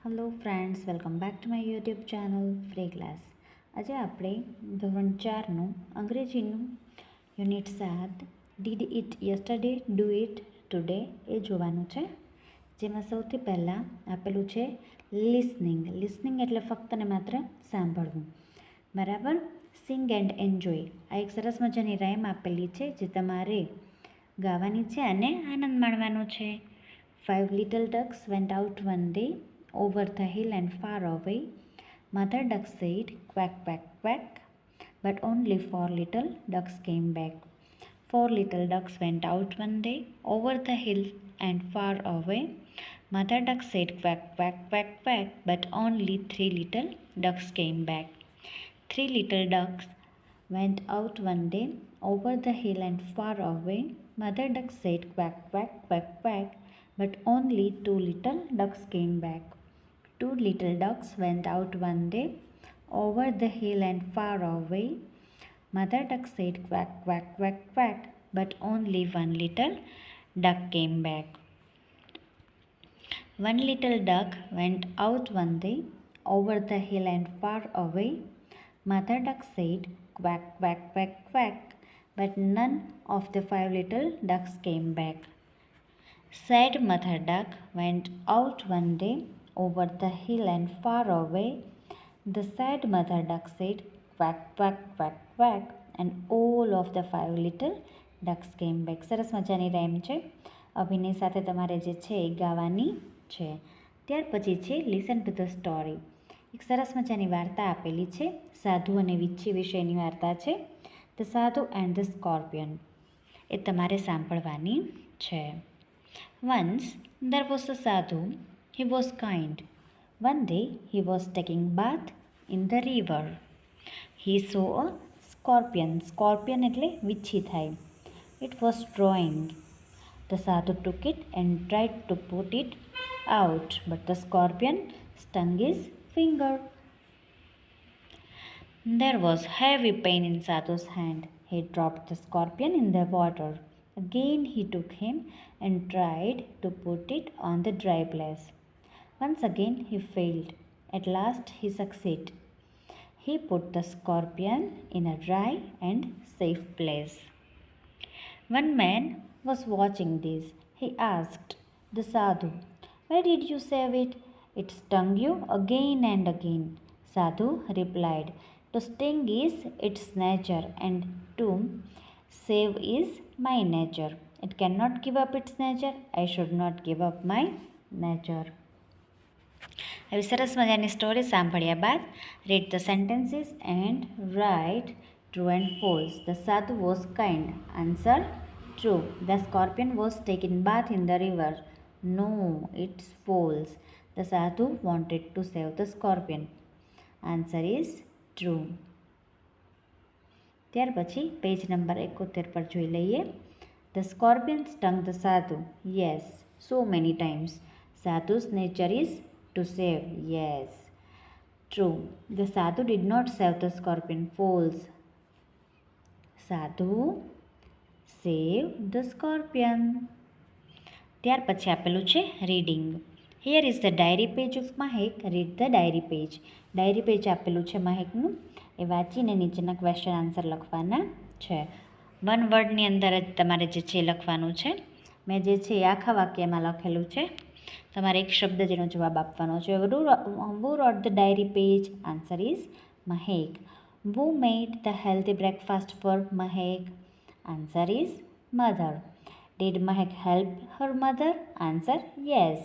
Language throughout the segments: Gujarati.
Hello friends, welcome back to my YouTube channel free class. આજે આપણે ધોરણ 4નું અંગ્રેજીનું unit 7 did it yesterday do it today એ જોવાનું છે. જેમાં સૌથી પહેલાં આપેલું છે લિસનિંગ એટલે ફક્ત ને માત્ર સાંભળવું, બરાબર. સિંગ એન્ડ એન્જોય, આ એક સરસ મજાની રાઇમ આપેલી છે જે તમારે ગાવાની છે અને આનંદ માણવાનો છે. 5 little ducks went out one day over the hill and far away. Mother duck said, quack, quack, quack, but only 4 little ducks came back. 4 little ducks went out one day over the hill and far away. Mother duck said, quack, quack, quack, quack, but only 3 little ducks came back. 3 little ducks went out one day over the hill and far away. Mother duck said, quack, quack, quack, quack, but only 2 little ducks came back. 2 little ducks went out one day over the hill and far away. Mother duck said, quack, quack, quack, quack, but only 1 little duck came back. 1 little duck went out one day over the hill and far away. Mother duck said, quack, quack, quack, quack, but none of the 5 little ducks came back. Sad Mother duck went out one day over the hill and far away. The sad mother duck said, quack, quack, quack, quack, and all of the 5 little ducks came back. સરસ મજાની રાઇમ છે. અભિનય સાથે તમારે જે છે એ ગાવાની છે. ત્યાર પછી છે લિસન ટુ ધ સ્ટોરી. એક સરસ મજાની વાર્તા આપેલી છે. સાધુ અને વીછી વિષયની વાર્તા છે. ધ સાધુ એન્ડ ધ સ્કોર્પિયન, એ તમારે સાંભળવાની છે. Once there was a sadhu. He was kind. One day he was taking bath in the river. He saw a scorpion. Scorpion એટલે વીછી થાય. It was drawing. The sadhu took it and tried to put it out, but the scorpion stung his finger. There was heavy pain in Sadhu's hand. He dropped the scorpion in the water. Again he took him and tried to put it on the dry place. Once again he failed. At last he succeeded. He put the scorpion in a dry and safe place. One man was watching this. He asked the sadhu, why did you save it? It stung you again and again. Sadhu replied, to sting is its nature and to save is my nature. It cannot give up its nature. I should not give up my nature. આવી સરસ મજાની સ્ટોરી સાંભળ્યા બાદ read the sentences and write true and false. The sadhu was kind. Answer true. The scorpion was taking bath in the river. No, it's false. The sadhu wanted to save the scorpion. Answer is true. ત્યાર પછી પેજ નંબર 71 પર જોઈ લઈએ. The scorpion stung the sadhu. Yes, so many times. Sadhu's nature is to save. Yes. True. The sadhu did not save the scorpion. False. Sadhu save the scorpion. ત્યાર પછી આપેલું છે reading. Here is the diary page of Mahek. Read the diary page. Diary page આપેલું છે મહેકનું, એ વાંચીને નીચેના ક્વેશ્ચન આન્સર લખવાના છે. વન વર્ડની અંદર જ તમારે જે છે લખવાનું છે. મેં જે છે એ આખા વાક્યમાં લખેલું છે. તમારે એક શબ્દ જેનો જવાબ આપવાનો છે. Who wrote the diary page? Answer is Mahek. Who made the healthy breakfast for Mahek? Answer is mother. Did Mahek help her mother? Answer yes.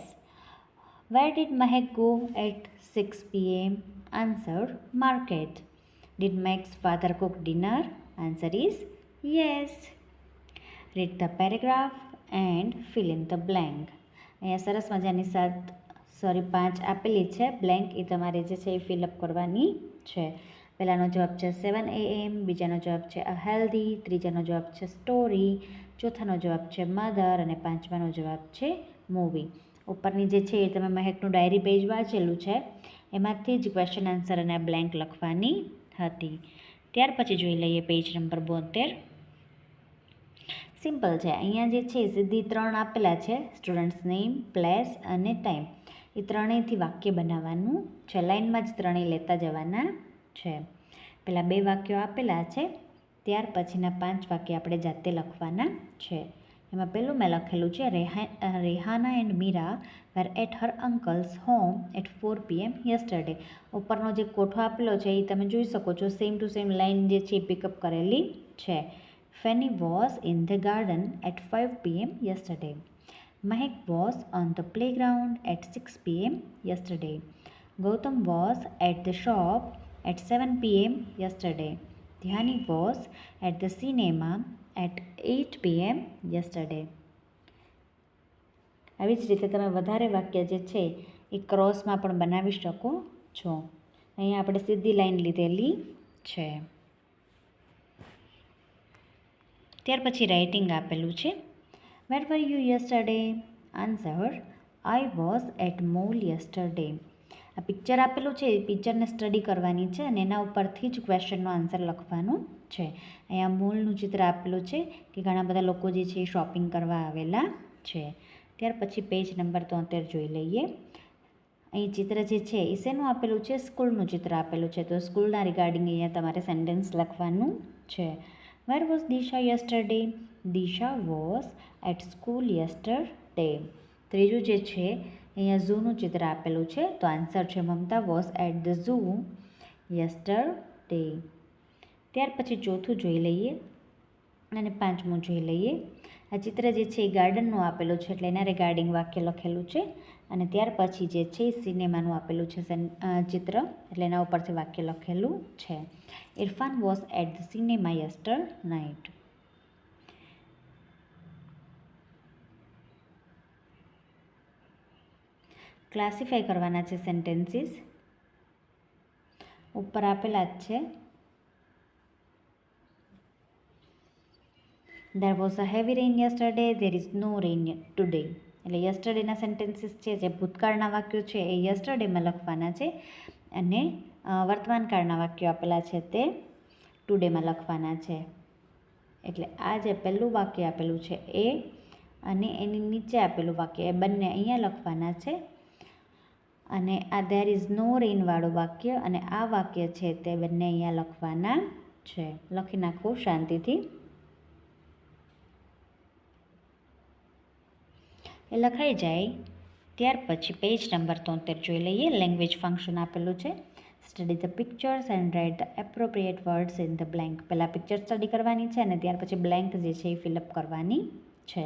Where did Mahek go at 6 p.m.? Answer market. Did Mahek's father cook dinner? Answer is yes. Read the paragraph and fill in the blank. અહીંયા સરસ મજાની 5 આપેલી છે બ્લેન્ક, એ તમારે જે છે એ ફિલઅપ કરવાની છે. પહેલાંનો જવાબ છે 7 AM, બીજાનો જવાબ છે અ હેલ્ધી, ત્રીજાનો જવાબ છે સ્ટોરી, ચોથાનો જવાબ છે મધર અને પાંચમાનો જવાબ છે મૂવી. ઉપરની જે છે એ તમે મહેકનું ડાયરી પેજ વાંચેલું છે, એમાંથી જ ક્વેશ્ચન આન્સર અને બ્લેન્ક લખવાની હતી. ત્યાર પછી જોઈ લઈએ પેજ નંબર 72. સિમ્પલ છે. અહીંયા જે છે સીધી 3 આપેલા છે, સ્ટુડન્ટ્સ નેમ, પ્લેસ અને ટાઈમ. એ ત્રણેયથી વાક્ય બનાવવાનું છે. લાઇનમાં જ ત્રણેય લેતા જવાના છે. પહેલાં 2 વાક્યો આપેલા છે, ત્યાર પછીના 5 વાક્ય આપણે જાતે લખવાના છે. એમાં પહેલું મેં લખેલું છે, Rehana and Meera were at her uncle's home at 4 PM yesterday. ઉપરનો જે કોઠો આપેલો છે એ તમે જોઈ શકો છો, સેમ ટુ સેમ લાઇન જે છે એ પિકઅપ કરેલી છે. Fanny was in the garden at 5 PM yesterday. Mahek was on the playground at 6 PM yesterday. Gautam was at the shop at 7 PM yesterday. Dhyani was at the cinema at 8 PM yesterday. આવી જ રીતે તમે વધારે વાક્ય જે છે એ ક્રોસમાં પણ બનાવી શકો છો. અહીંયા આપણે સીધી લાઈન લીધેલી છે. ત્યાર પછી રાઇટિંગ આપેલું છે. Where were you yesterday? Answer, I was at mall yesterday. આ પિક્ચર આપેલું છે, એ પિક્ચરને સ્ટડી કરવાની છે અને એના ઉપરથી જ ક્વેશ્ચનનો આન્સર લખવાનું છે. અહીંયા મોલનું ચિત્ર આપેલું છે કે ઘણા બધા લોકો જે છે એ શોપિંગ કરવા આવેલા છે. ત્યાર પછી પેજ નંબર 73 જોઈ લઈએ. અહીં ચિત્ર જે છે એ શેનું આપેલું છે? સ્કૂલનું ચિત્ર આપેલું છે. તો સ્કૂલના રિગાર્ડિંગ અહીંયા તમારે સેન્ટેન્સ લખવાનું છે. Where was Disha yesterday? Disha was at school yesterday. ત્રીજું જે છે અહીંયા ઝૂનું ચિત્ર આપેલું છે, તો આન્સર છે Mamata was at the zoo yesterday. ત્યાર પછી ચોથું જોઈ લઈએ અને પાંચમું જોઈ લઈએ. આ ચિત્ર જે છે એ ગાર્ડનનું આપેલું છે, એટલે એના રિગાર્ડિંગ વાક્ય લખેલું છે. અને ત્યાર પછી જે છે એ સિનેમાનું આપેલું છે ચિત્ર, એટલે એના ઉપરથી વાક્ય લખેલું છે. Irfan was at the cinema yester night. Classify કરવાના છે સેન્ટેન્સીસ, ઉપર આપેલા જ છે. There was a heavy rain yesterday. There is no rain today. એટલે યસ્ટરડેના સેન્ટેન્સીસ છે, જે ભૂતકાળના વાક્યો છે એ યસ્ટરડેમાં લખવાના છે અને વર્તમાનકાળના વાક્યો આપેલા છે તે ટુડેમાં લખવાના છે. એટલે આ જે પહેલું વાક્ય આપેલું છે એ અને એની નીચે આપેલું વાક્ય એ બંને અહીંયા લખવાના છે. અને આ દેર ઇઝ નો રેઇનવાળું વાક્ય અને આ વાક્ય છે તે બંને અહીંયા લખવાના છે. લખી નાખો શાંતિથી. એ લખાઈ જાય ત્યાર પછી પેજ નંબર 73 જોઈ લઈએ. લેંગ્વેજ ફંક્શન આપેલું છે. Study the pictures and write the appropriate words in the blank. પહેલાં પિક્ચર સ્ટડી કરવાની છે અને ત્યાર પછી બ્લેન્ક જે છે એ ફિલઅપ કરવાની છે.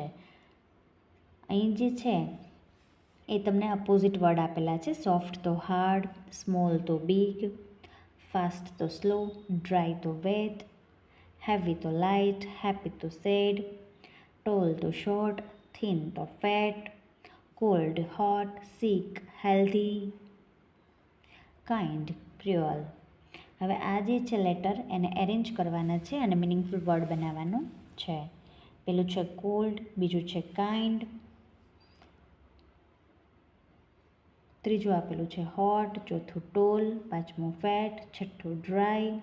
અહીં જે છે એ તમને અપોઝિટ વર્ડ આપેલા છે. સોફ્ટ તો હાર્ડ, સ્મોલ તો બિગ, ફાસ્ટ તો સ્લો, ડ્રાય તો વેટ, હેવી તો લાઇટ, હેપી તો સેડ, ટોલ તો શોર્ટ, થિન તો ફેટ, કોલ્ડ હોટ, સિક હેલ્ધી, કાઇન્ડ ક્રુઅલ. હવે આ જે છે લેટર એને એરેન્જ કરવાના છે અને મિનિંગફુલ વર્ડ બનાવવાનું છે. પેલું છે કોલ્ડ, બીજું છે કાઇન્ડ, ત્રીજું આપેલું છે હોટ, ચોથું ટોલ, પાંચમું ફેટ, છઠ્ઠું ડ્રાય,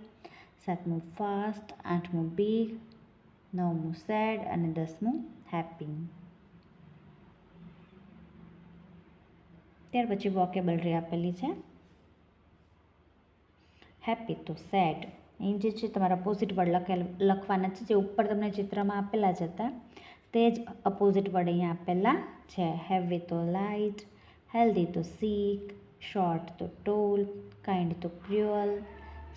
સાતમું ફાસ્ટ, આઠમું બિગ, નવમું સેડ અને 10મું હેપી. ત્યાર પછી વોકેબલરી આપેલી છે. હેપી તો સેડ, અહીં જે છે તમારા અપોઝિટ વર્ડ લખવાના છે, જે ઉપર તમને ચિત્રમાં આપેલા જ હતા તે જ અપોઝિટ વર્ડ અહીંયા આપેલા છે. હેવી તો લાઇટ, હેલ્ધી તો સિક, શોર્ટ તો ટોલ, કાઇન્ડ તો ક્રુઅલ,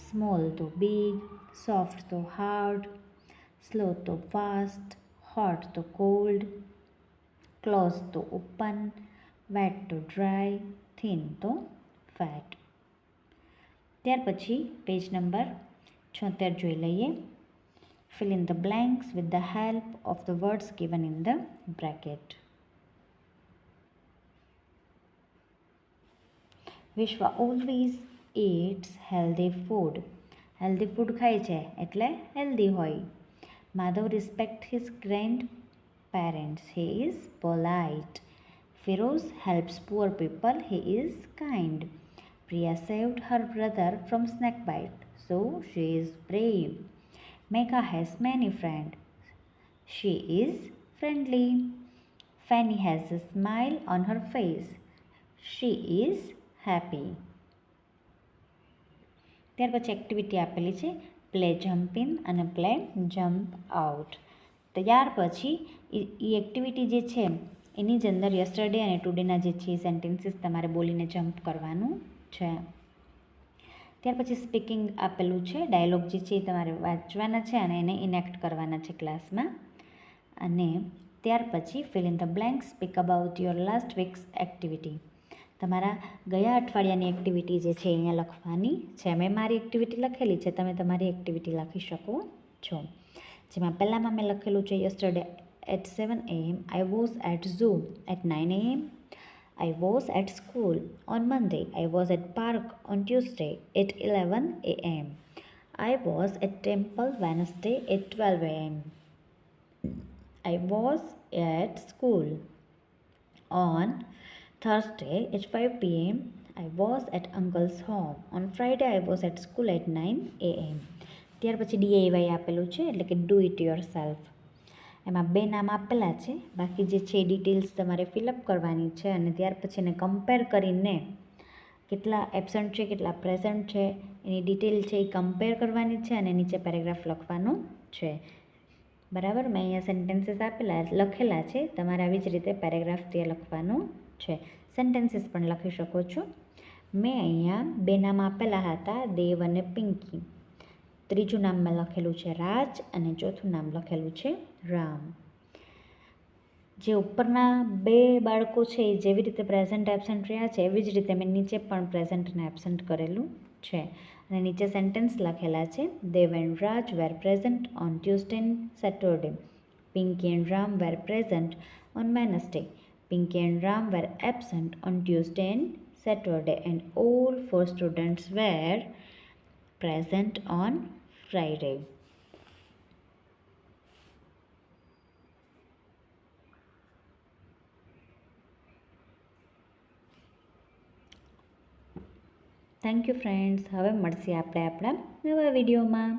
સ્મોલ તો બિગ, સોફ્ટ તો હાર્ડ, સ્લો તો ફાસ્ટ, હોટ તો કોલ્ડ, ક્લોઝ તો ઓપન, વેટ તો ડ્રાય, થિન તો ફેટ. ત્યાર પછી પેજ નંબર 76 જોઈ લઈએ. Fill in the blanks with the help of the words given in the bracket. Vishwa always eats healthy food. Healthy food ખાય છે એટલે હેલ્ધી હોય. Madhav respect his grandparents. He is polite. Feroz helps poor people. He is kind. Priya saved her brother from snake bite, so she is brave. Megha has many friends. She is friendly. Fanny has a smile on her face. She is happy. ત્યાર પછી એક્ટિવિટી આપેલી છે પ્લે જમ્પ ઇન અને પ્લે જમ્પ આઉટ. ત્યાર પછી એ એક્ટિવિટી જે છે એની જ અંદર યસ્ટરડે અને ટુડેના જે છે એ સેન્ટેન્સીસ તમારે બોલીને જમ્પ કરવાનું છે. ત્યાર પછી સ્પીકિંગ આપેલું છે, ડાયલોગ જે છે એ તમારે વાંચવાના છે અને એને ઇનેક્ટ કરવાના છે ક્લાસમાં. અને ત્યાર પછી fill in the blank, speak about your last week's activity. તમારા ગયા અઠવાડિયાની એક્ટિવિટી જે છે અહીંયા લખવાની છે. મેં મારી એક્ટિવિટી લખેલી છે, તમે તમારી એક્ટિવિટી લખી શકો છો. જેમાં પહેલાંમાં મેં લખેલું છે yesterday at 7 a.m. I was at zoo at 9 a.m. I was at school on Monday. I was at park on Tuesday at 11 a.m. I was at temple Wednesday at 12 a.m. I was at school on Thursday at 5 p.m. I was at uncle's home. On Friday I was at school at 9 a.m. ત્યાર પછી DIY આપેલું છે, એટલે કે ડુ ઇટ યોર સેલ્ફ. એમાં 2 નામ આપેલા છે, બાકી જે છે ડિટેલ્સ તમારે ફિલઅપ કરવાની છે અને ત્યાર પછી એને કમ્પેર કરીને કેટલા એબસન્ટ છે કેટલા પ્રેઝન્ટ છે એની ડિટેલ છે એ કમ્પેર કરવાની છે અને નીચે પેરેગ્રાફ લખવાનું છે. બરાબર, મેં અહીંયા સેન્ટેન્સીસ લખેલા છે, તમારે આવી જ રીતે પેરેગ્રાફ તે લખવાનું છે. સેન્ટેન્સીસ પણ લખી શકો છો. મેં અહીંયા 2 નામ આપેલા હતા, દેવ અને પિંકી. ત્રીજું નામ મેં લખેલું છે રાજ અને ચોથું નામ લખેલું છે રામ. જે ઉપરના 2 બાળકો છે એ જેવી રીતે પ્રેઝન્ટ એબસન્ટ રહ્યા છે એવી જ રીતે મેં નીચે પણ પ્રેઝન્ટ અને એબસન્ટ કરેલું છે. અને નીચે સેન્ટેન્સ લખેલા છે, Dev and Raj were present on Tuesday and Saturday. Pinky and Ram were present on Wednesday. Pinky and Ram were absent on Tuesday and Saturday, and all 4 students were present on Friday. Thank you friends. હવે મળશે આપણે આપણા નવા વિડીયોમાં.